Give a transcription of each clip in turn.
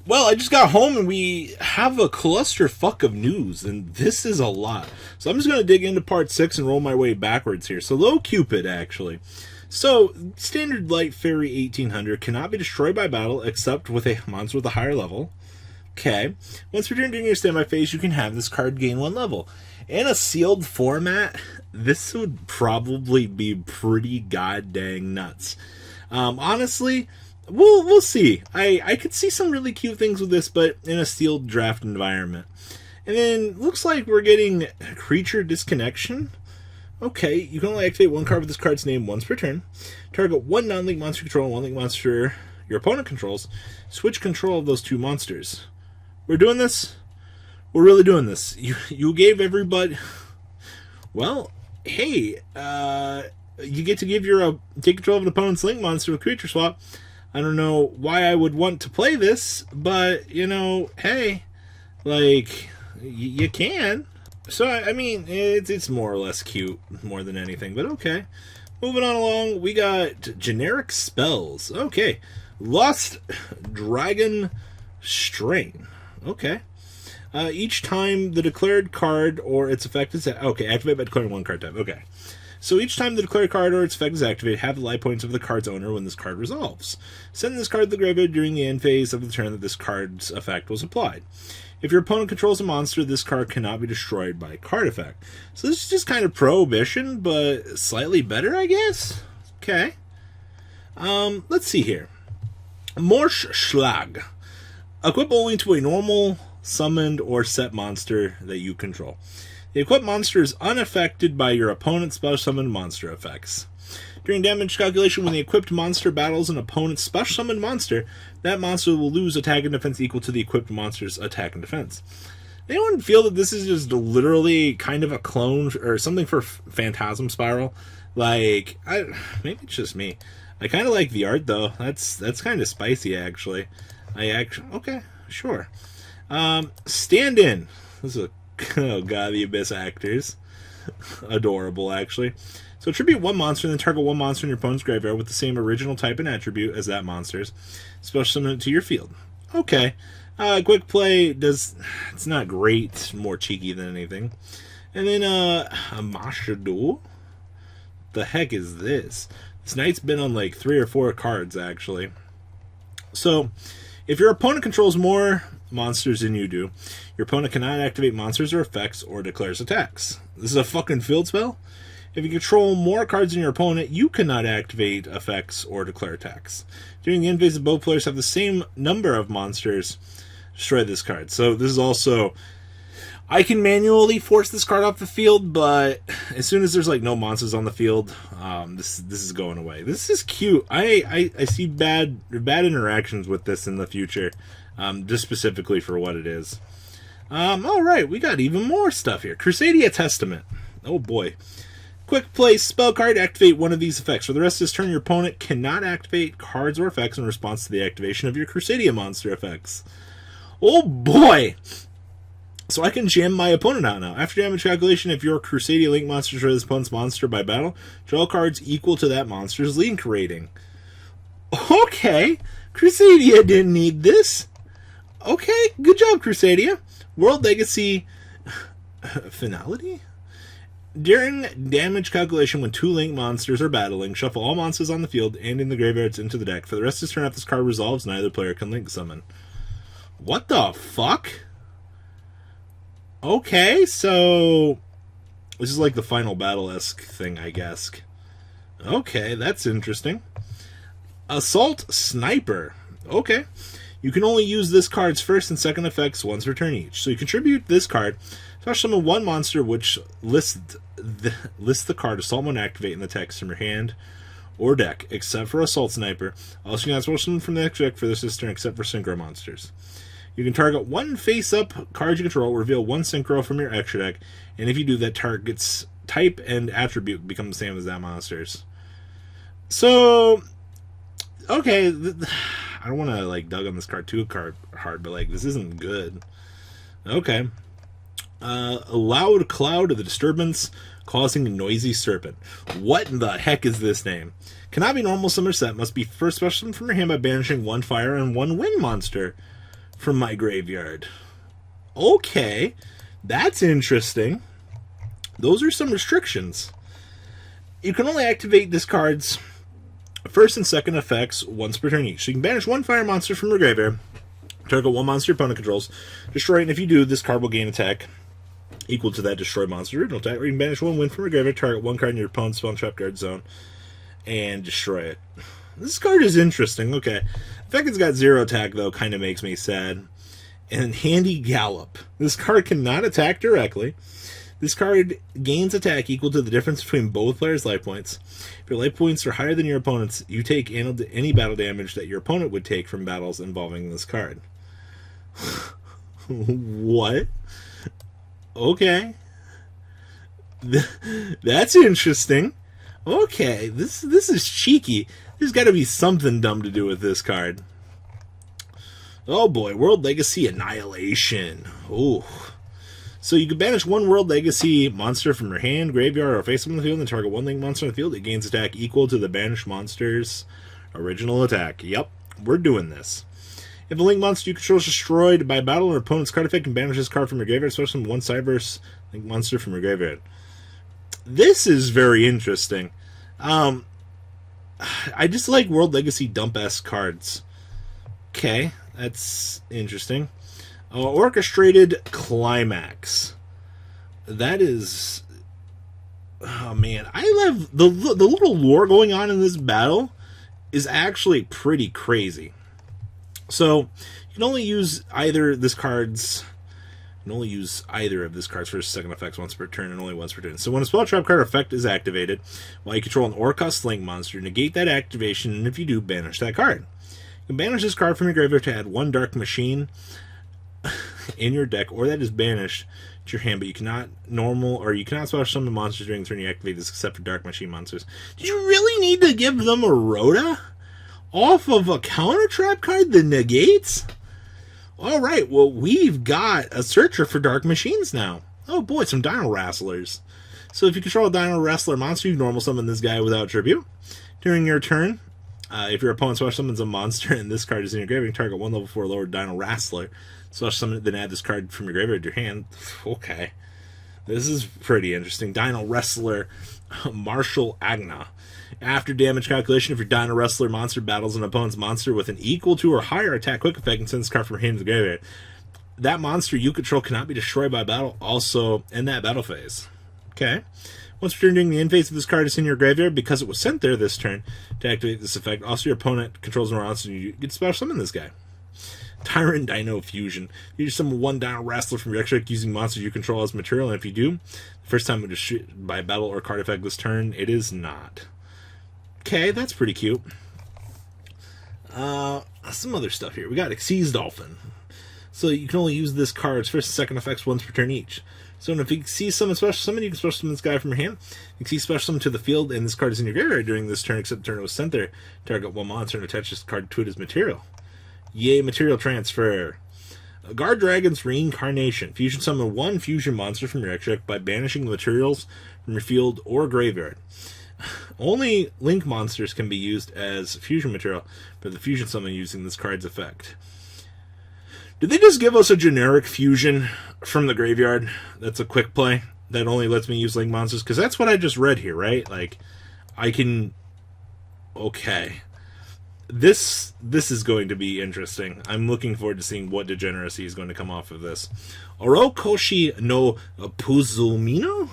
Well, I just got home and we have a clusterfuck of news, and this is a lot. So I'm just going to dig into part 6 and roll my way backwards here. So, Low Cupid, actually. So, Standard Light Fairy 1800 cannot be destroyed by battle except with a monster with a higher level. Okay. Once returned during your standby phase, you can have this card gain 1 level. In a sealed format, this would probably be pretty goddamn nuts. Honestly, we'll see. I could see some really cute things with this, but in a sealed draft environment. And then, looks like we're getting Creature Disconnection. Okay, you can only activate 1 card with this card's name once per turn. Target 1 non-link monster control and 1 link monster your opponent controls. Switch control of those 2 monsters. We're doing this? We're really doing this. You gave everybody... Well, hey, you get to give take control of an opponent's link monster with creature swap. I don't know why I would want to play this, but, you know, hey, like, you can. So, I mean, it's more or less cute, more than anything, but okay. Moving on along, we got generic spells. Okay. Lost Dragon Strain. Okay. Each time the declared card or its effect is... Okay, activate by declaring 1 card type. Okay. So each time the declared card or its effect is activated, have the life points of the card's owner when this card resolves. Send this card to the graveyard during the end phase of the turn that this card's effect was applied. If your opponent controls a monster, this card cannot be destroyed by card effect. So this is just kind of Prohibition, but slightly better, I guess? Okay. Let's see here. Morschschlag. Equip only to a normal, summoned, or set monster that you control. The equipped monster is unaffected by your opponent's special summoned monster effects. During damage calculation, when the equipped monster battles an opponent's special summoned monster, that monster will lose attack and defense equal to the equipped monster's attack and defense. Anyone feel that this is just literally kind of a clone or something for Phantasm Spiral? Like, maybe it's just me. I kind of like the art though. That's kind of spicy actually. Okay, sure. Stand in. This is oh god, the Abyss actors. Adorable, actually. So tribute 1 monster and then target 1 monster in your opponent's graveyard with the same original type and attribute as that monster's. Special summon it to your field. Okay. Quick play it's not great. It's more cheeky than anything. And then Amashadu. The heck is this? This knight's been on like 3 or 4 cards actually. So if your opponent controls more monsters than you do, your opponent cannot activate monsters or effects or declares attacks. This is a fucking field spell? If you control more cards than your opponent, you cannot activate effects or declare attacks. During the end phase, both players have the same number of monsters. Destroy this card. So this is also... I can manually force this card off the field, but as soon as there's like no monsters on the field, this is going away. This is cute. I see bad interactions with this in the future, just specifically for what it is. All right, we got even more stuff here. Crusadia Testament. Oh boy. Quick play spell card. Activate 1 of these effects. For the rest of this turn, your opponent cannot activate cards or effects in response to the activation of your Crusadia monster effects. Oh boy. So I can jam my opponent out now. After damage calculation, if your Crusadia Link monster destroys this opponent's monster by battle, draw cards equal to that monster's Link rating. Okay. Crusadia didn't need this. Okay. Good job, Crusadia. World Legacy Finality? During damage calculation, when 2 Link monsters are battling, shuffle all monsters on the field and in the graveyards into the deck. For the rest of this turn, after this card resolves, neither player can Link summon. What the fuck? Okay, so this is like the Final Battle-esque thing, I guess. Okay, that's interesting. Assault Sniper. Okay. You can only use this card's first and second effects once per turn each. So you contribute this card, special summon 1 monster which lists the card Assault 1 activate in the text from your hand or deck, except for Assault Sniper. Also, you can special summon from the next deck for this turn, except for Synchro monsters. You can target 1 face-up card you control, reveal 1 Synchro from your extra deck, and if you do, that target's type and attribute become the same as that monster's. So, okay, I don't want to like dug on this card too hard, but like this isn't good. Okay, a loud cloud of the disturbance causing a noisy serpent. What in the heck is this name? Cannot be normal summon or set. Must be first special from your hand by banishing 1 fire and 1 wind monster from my graveyard. Okay, that's interesting. Those are some restrictions. You can only activate this card's first and second effects once per turn each. So you can banish one fire monster from your graveyard, target one monster your opponent controls, destroy it, and if you do, this card will gain attack equal to that destroyed monster's original attack. Or you can banish one win from your graveyard, target one card in your opponent's spell trap guard zone, and destroy it. This card is interesting. Okay. The fact it's got 0 attack, though, kind of makes me sad. And Handy Gallop. This card cannot attack directly. This card gains attack equal to the difference between both players' life points. If your life points are higher than your opponent's, you take any battle damage that your opponent would take from battles involving this card. What? Okay. That's interesting. Okay, this is cheeky. There's got to be something dumb to do with this card. Oh boy, World Legacy Annihilation. Ooh. So you can banish one World Legacy monster from your hand, graveyard, or face up on the field and target one link monster on the field. It gains attack equal to the banished monster's original attack. Yep, we're doing this. If a link monster you control is destroyed by battle or opponent's card effect, you can banish this card from your graveyard, especially one Cyberse link monster from your graveyard. This is very interesting. I just like World Legacy dump-ass cards. Okay, that's interesting. Orchestrated Climax. That is... Oh, man. I love... The little lore going on in this battle is actually pretty crazy. So, you can only use either of this card's first second effects once per turn and only once per turn. So when a spell trap card effect is activated, while you control an Orcust Link monster, negate that activation, and if you do, banish that card. You can banish this card from your graveyard to add one Dark Machine in your deck, or that is banished to your hand, but you cannot special summon monsters during the turn you activate this except for Dark Machine monsters. Did you really need to give them a Rhoda off of a counter trap card that negates? Alright, well, we've got a searcher for Dark Machines now. Oh boy, some Dino Wrestlers. So if you control a Dino Wrestler monster, you normal summon this guy without tribute. During your turn, if your opponent special summons a monster and this card is in your graveyard, target one level 4 lower Dino Wrestler. Special summon it, then add this card from your graveyard to your hand. Okay. This is pretty interesting. Dino Wrestler Marshall Agna. After damage calculation, if your Dino Wrestler monster battles an opponent's monster with an equal to or higher attack quick effect and sends this card from your hand to the graveyard, that monster you control cannot be destroyed by battle, also in that battle phase. Okay. Once per turn during the end phase of this card is in your graveyard, because it was sent there this turn to activate this effect, also your opponent controls a monster and you get to special summon this guy. Tyrant Dino Fusion. You just summon one Dino Wrestler from your extra deck using monsters you control as material, and if you do, the first time it is shoot by battle or card effect this turn, it is not. Okay, that's pretty cute. Some other stuff here. We got Xyz Dolphin. So you can only use this card's first and second effects once per turn each. So if you see summon special summon, you can special summon this guy from your hand. You can see special summon to the field, and this card is in your graveyard during this turn, except the turn it was sent there. Target one monster and attach this card to it as material. Yay, material transfer. Guard Dragon's Reincarnation. Fusion summon one fusion monster from your extra deck by banishing the materials from your field or graveyard. Only Link monsters can be used as fusion material for the fusion summon using this card's effect. Did they just give us a generic fusion from the graveyard that's a quick play that only lets me use Link monsters? Because that's what I just read here, right? Like, I can... Okay. This is going to be interesting. I'm looking forward to seeing what degeneracy is going to come off of this. Orokoshi no Puzumino?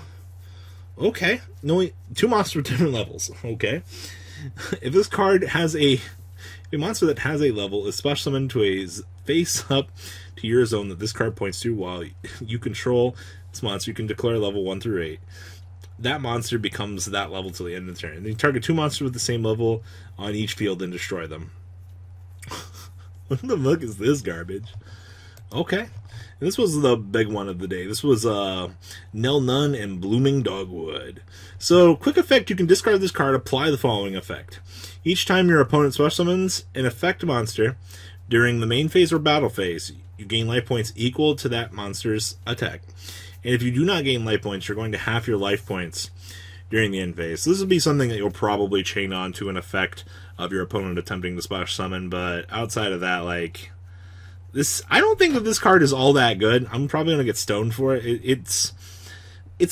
Okay. No, two monsters with different levels. Okay. If this card has a monster that has a level is special summoned to a face up to your zone that this card points to while you control this monster, you can declare level 1 through 8. That monster becomes that level till the end of the turn. And you target two monsters with the same level on each field and destroy them. What the fuck is this garbage? Okay. And this was the big one of the day. This was Nell Nun and Blooming Dogwood. So, quick effect, you can discard this card, apply the following effect. Each time your opponent special summons an effect monster during the main phase or battle phase, you gain life points equal to that monster's attack. And if you do not gain life points, you're going to half your life points during the end phase. So this will be something that you'll probably chain on to an effect of your opponent attempting to splash summon, but outside of that, like, I don't think that this card is all that good. I'm probably gonna get stoned for it. It's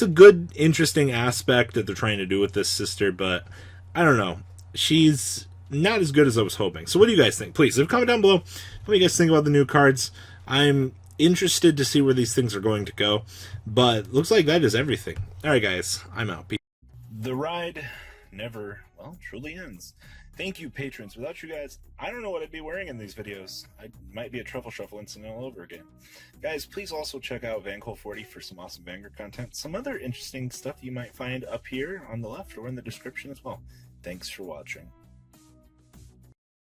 a good, interesting aspect that they're trying to do with this sister, but I don't know. She's not as good as I was hoping. So what do you guys think? Please, comment down below. What do you guys think about the new cards? I'm interested to see where these things are going to go, but looks like that is everything. All right, guys, I'm out. Peace. The ride never, well, truly ends. Thank you, patrons. Without you guys, I don't know what I'd be wearing in these videos. I might be a truffle shuffle incident all over again. Guys, please also check out Vanquil40 for some awesome Vanguard content. Some other interesting stuff you might find up here on the left or in the description as well. Thanks for watching.